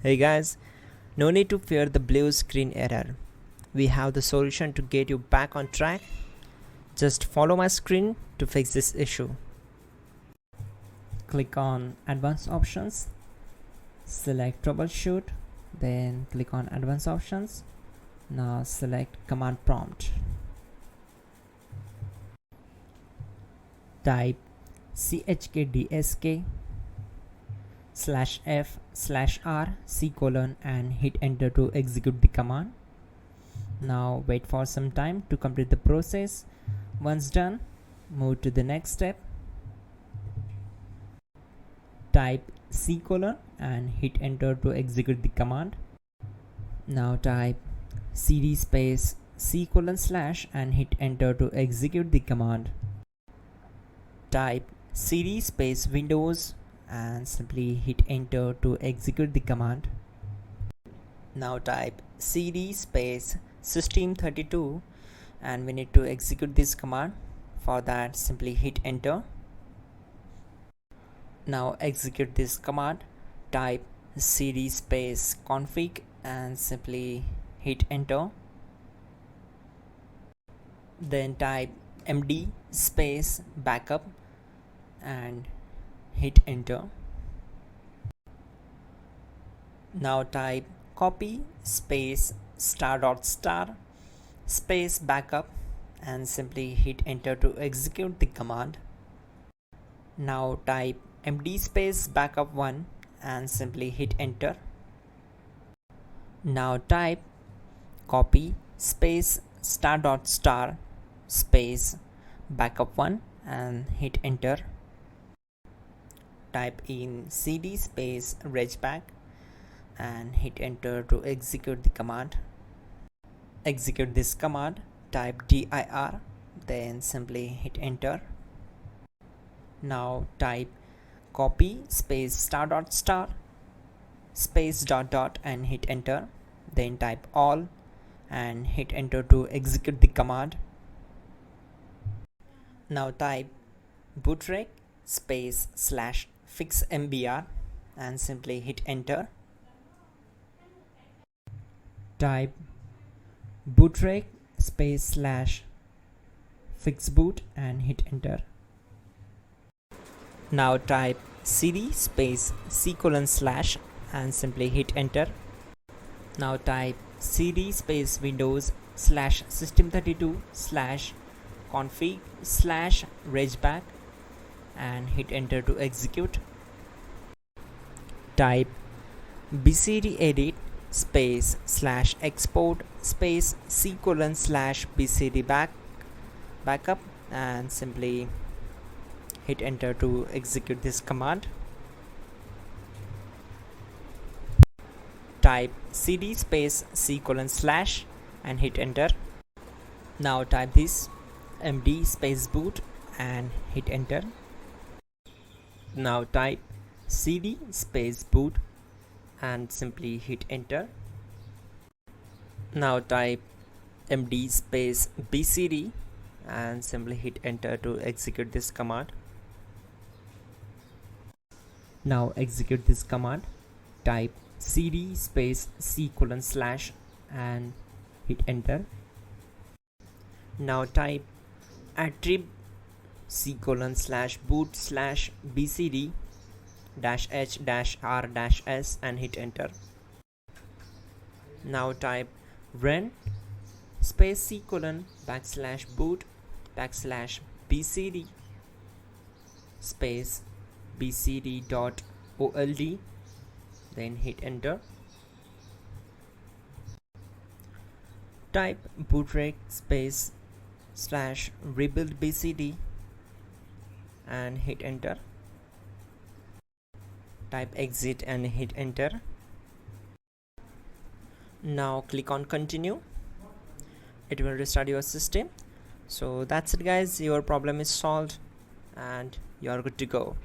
Hey guys, no need to fear the blue screen error. We have the solution to get you back on track. Just follow my screen to fix this issue. Click on Advanced Options, select Troubleshoot, then click on Advanced Options. Now select Command Prompt. Type chkdsk/f/r:" and hit enter to execute the command. Now wait for some time to complete the process. Once done, move to the next step. Type C:" and hit enter to execute the command. Now type cd space C:/ and hit enter to execute the command. Type cd space Windows and simply hit enter to execute the command. Now type cd space System32 and we need to execute this command. For that, simply hit enter. Now execute this command. Type cd space config and simply hit enter. Then type md space backup and hit enter. Now type copy space *** space backup and simply hit enter to execute the command. Now type md space backup1 and simply hit enter. Now type copy space *** space backup1 and hit enter. Type in cd space regback and hit enter to execute the command. Execute this command. Type dir, then simply hit enter. Now type copy space *** space ... and hit enter. Then type all and hit enter to execute the command. Now type bootrec space /fixmbr and simply hit enter. Type bootrec space /fixboot and hit enter. Now type cd space C:/ and simply hit enter. Now type cd space Windows /System32/config/regback and hit enter to execute. Type bcdedit space /export space C:/ /bcd backup and simply hit enter to execute this command. Type cd space C:/ and hit enter. Now type this md space boot and hit enter. Now type cd space boot and simply hit enter. Now type md space bcd and simply hit enter to execute this command. Now execute this command. Type cd space C:/ and hit enter. Now type attrib C:/boot/bcd-h-r-s and hit enter. Now type run space C:/boot/bcd space bcd.old, then hit enter. Type bootrec space /rebuild bcd and hit enter. Type exit and hit enter. Now click on continue. It will restart your system. So that's it guys, your problem is solved and you are good to go.